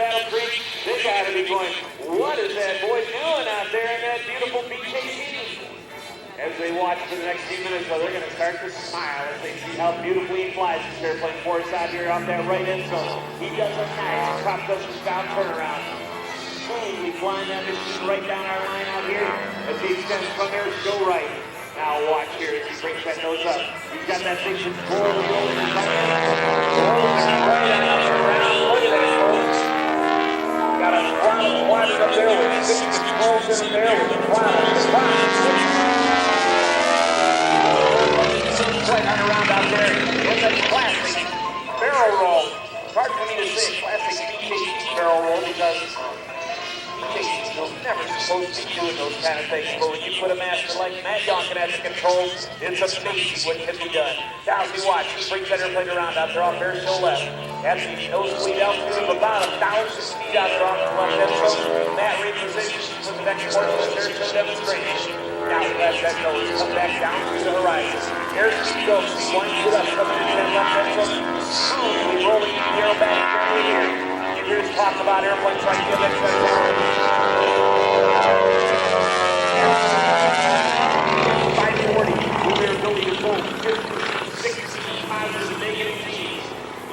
Battle Creek, they got to be going, what is that boy doing out there in that beautiful BKT? As they watch for the next few minutes, though, they're going to start to smile as they see how beautifully he flies this airplane for us out here off that right end zone. He does a nice top duster style turnaround. Smoothly flying that machine right down our line out here as he extends from there to go right. Now watch here as he brings that nose up. He's got that big control wheel in his hand. Rolling that right out around. Look at that, folks. Got a throttle quadrant up there with 6 controls in there with the throttle. Right on around out there in the classic barrel roll. It's hard for me to say classic BKT barrel roll because BKT never supposed to be doing those kind of things. But when you put a master like Matt Duncan at the controls, it's amazing what can be done. Now as you watch, he brings that airplane around out there off there still left. At the nosebleed altitude of about 1,000 feet out there off the left end zone. Matt repositions for the next portion of the air demonstration. Now he has that nose come back down to the horizon. Here's he goes. He winds it up, coming into that left end zone. Smoothly rolling the arrow back fairly here. You hear us talk about airplanes like the other 540, with their ability to pull 50, 60 miles of negative G's.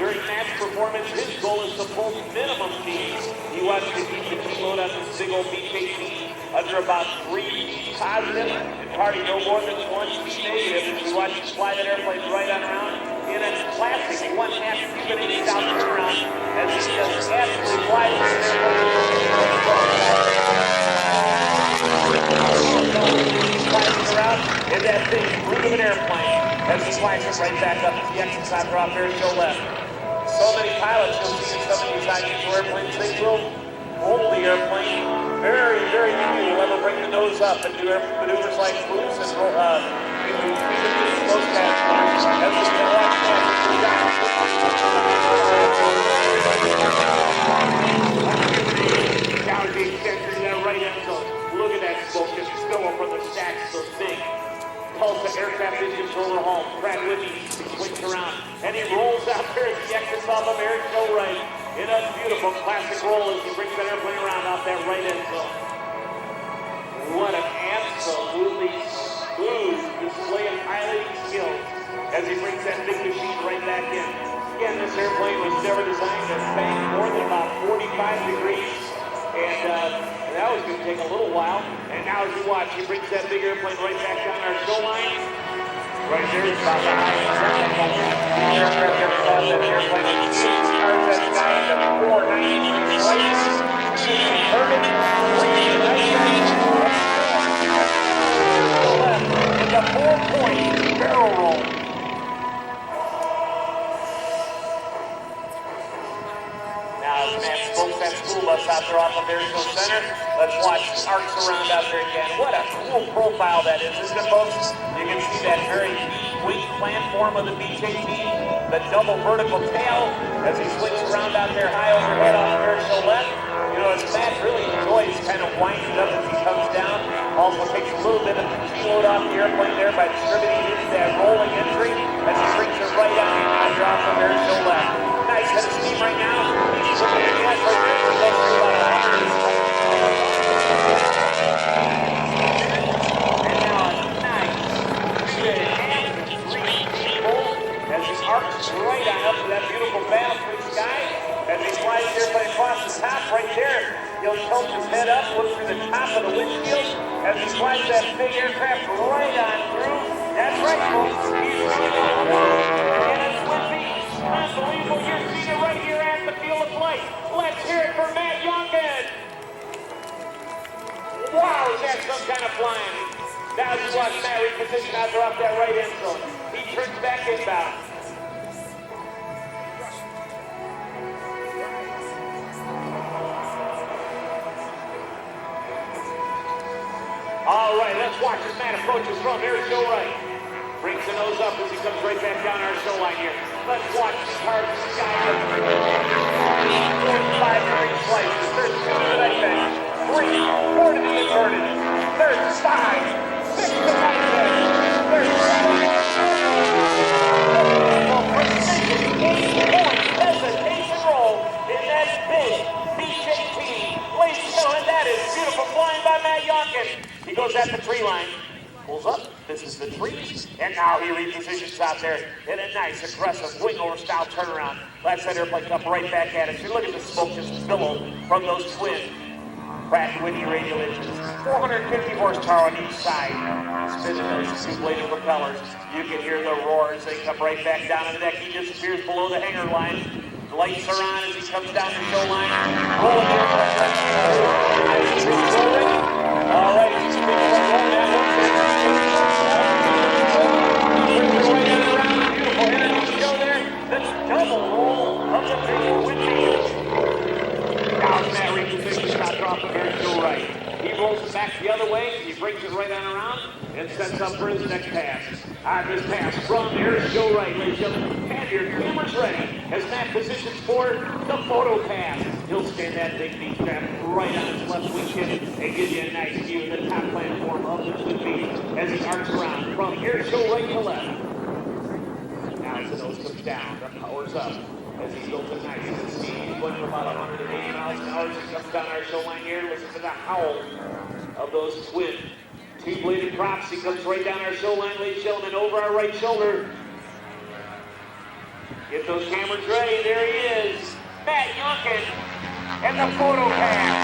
During match performance, his goal is to pull minimum G's. He wants to keep the G-load on this big old BKT under about 3 G's positive and party no more than 1 G negative. We watch him fly that airplane right on around in a classic 1.5 cubic inch down turnaround as he just absolutely flies this airplane. Flying around in that big brute of an airplane as he flies it right back up to the exit side drop there to the left. So many pilots you'll see in some of these unusual airplanes, they will hold the airplane. Very, very few will ever bring the nose up and do maneuvers like boots and those kind of things. As we can watch Galaxy extender to that right end zone. Look at that smoke just spilling from the stacks so big. Tulsa aircraft engine controller home. Brad Whitney swings around and he rolls out there as he exits off of air show right in a beautiful classic roll as he brings that airplane around off that right end zone. What an absolutely smooth display of piloting skills as he brings that big machine right back in. Again, this airplane was never designed to bank more than about 45 degrees, and that was going to take a little while. And now as you watch, he brings that big airplane right back down our show line. Right there is about the highest aircraft ever saw that airplane. He starts that sky into 493 flights. Heard it. It's a 4-point barrel roll. Now, man, folks, that school bus out there off of Arizona Center. Let's watch arcs around out there again. What a cool profile that is, isn't it, folks? You can see that very wing platform of the BKT, the double vertical tail as he swings around out there high overhead off of Arizona left. You know, as Matt really enjoys kind of winding up as he comes down. Also takes a little bit of the G-load off the airplane there by distributing it into that rolling entry as he brings it right out here off of Arizona left. Nice head of steam right now. He's looking at the gas right there. We're going through about 100. And now a nice 2.5 to 3 volt as he arcs right on up to that beautiful Battle Creek sky. As he flies the airplane across the top right there, he'll tilt his head up, look through the top of the windshield as he flies that big aircraft right on through. That's right, folks. He's running on and it's with me. Unbelievable. You're seeing it right here at the field of play. Let's hear it for Matt Duncan. Wow, is that some kind of flying? Now as you watch Matt reposition out there off that right end zone. He turns back inbound. All right, let's watch as Matt approaches from here to go right. Brings the nose up as he comes right back down our show line here. Let's watch the car to the sky. 45 degree slices. There's 2 to the right bench. 3, 4 to the inverted. There's 5, 6 to the right bench. There's 7. Precision, 8 point hesitation roll in that big Duncan. He goes at the tree line. Pulls up, this is the trees, and now he repositions out there in a nice, aggressive wing-over style turnaround. Left side airplane come right back at us. You look at the smoke just billow from those twin Pratt & Whitney radial engines. 450 horsepower on each side. Spinning those two-bladed propellers. You can hear the roar as they come right back down on the deck. He disappears below the hangar line. The lights are on as he comes down the show line. Rolling all right, he's rolling that one. Beautiful headed on the show there. The double roll of the big Whitney. Now Matt repositions shots off of air to right. He rolls it back the other way. He brings it right on around and sets up for his next pass. On this pass from air to right, ladies and gentlemen. Have your cameras ready as Matt positions for the photo pass. He'll stand that big knee strap right on his left wing tip and give you a nice view of the top platform of the Twin Peaks as he arcs around from air show right to left. Now as the nose comes down, the power's up as he goes at night. You can see he's going for about 180 miles an hour as he comes down our show line here. Listen to the howl of those twin two-bladed props. He comes right down our show line, ladies and gentlemen, over our right shoulder. Get those cameras ready. There he is, Matt Duncan, and the photo pass.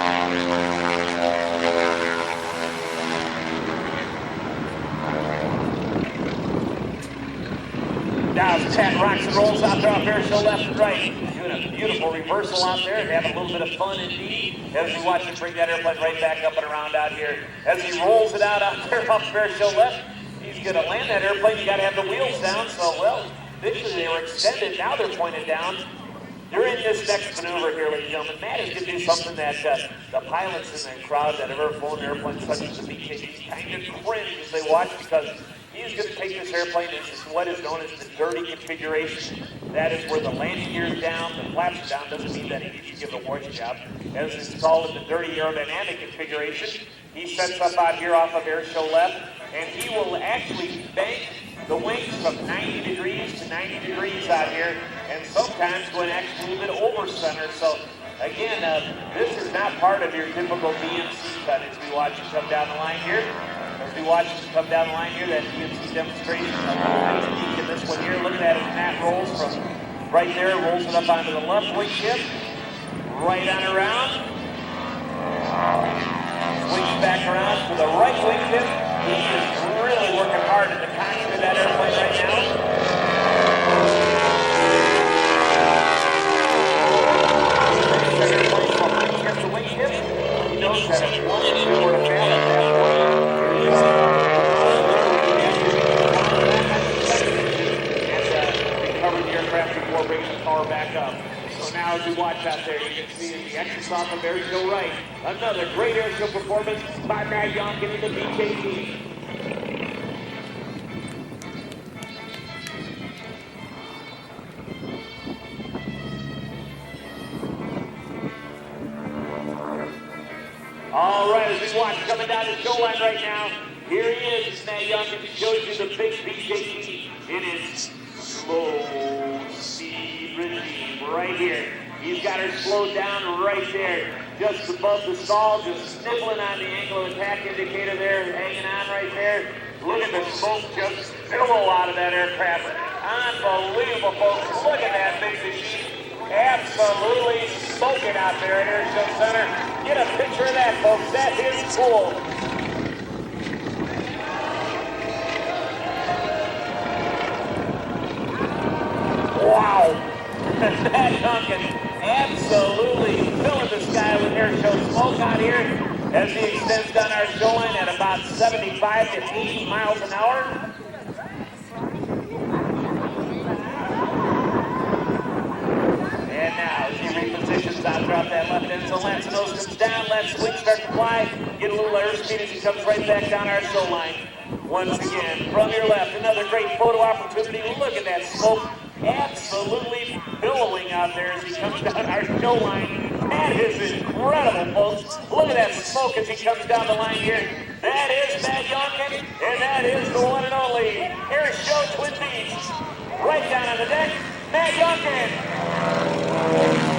Now Pat rocks and rolls out there off air show left and right. Doing a beautiful reversal out there and having a little bit of fun indeed as we watch him bring that airplane right back up and around out here. As he rolls it out there off air show left, he's going to land that airplane. You got to have the wheels down. So, well, initially they were extended. Now they're pointed down. During this next maneuver here, ladies and gentlemen, Matt is going to do something that the pilots in the crowd that have ever flown airplanes such as the BKs kind of cringe as they watch, because he's going to take this airplane into what is known as the dirty configuration. That is where the landing gear is down, the flaps are down. Doesn't mean that he needs to give a voice job. As it's called in the dirty aerodynamic configuration, he sets up out here off of air show left, and he will actually bank the wings from 90 degrees to 90 degrees out here, and sometimes going actually a little bit over center. So again, this is not part of your typical DMC cut as we watch him come down the line here. As we watch him come down the line here, that DMC demonstration is unique in this one here. Look at that as Matt rolls from right there, rolls it up onto the left wing tip, right on around, swings back around to the right wing tip. He is really working hard at the cockpit of that airplane right now. That airplane from wing tip to wing tip. He knows that if one or two were to fail at that point, recover the aircraft before bringing the power back up. So now as we watch out there, you can see as he exits off of air show right, another great air show performance by Matt Duncan in the BK team. All right, as we watch coming down the show line right now, here he is, Matt Duncan. He shows you the big BJT in its slow speed regime right here. He's got her slowed down right there, just above the stall, just sniffling on the angle of attack indicator there, hanging on right there. Look at the smoke just billow out of that aircraft. Unbelievable, folks. Look at that big machine. Absolutely smoking out there at Air Show Center. Get a picture of that, folks. That is cool. Wow. Matt Duncan absolutely filling the sky with air show smoke out here as he extends down our show line at about 75 to 80 miles an hour. And now as he repositions out throughout that left end, so Lance nose comes down, Lance wings start to fly, get a little airspeed as he comes right back down our show line. Once again, from your left, another great photo opportunity. Look at that smoke absolutely billowing out there as he comes down our show line. That is incredible, folks. Look at that smoke as he comes down the line here. That is Matt Duncan, and that is the one and only Air Show Twin Peaks. Right down on the deck, Matt Duncan.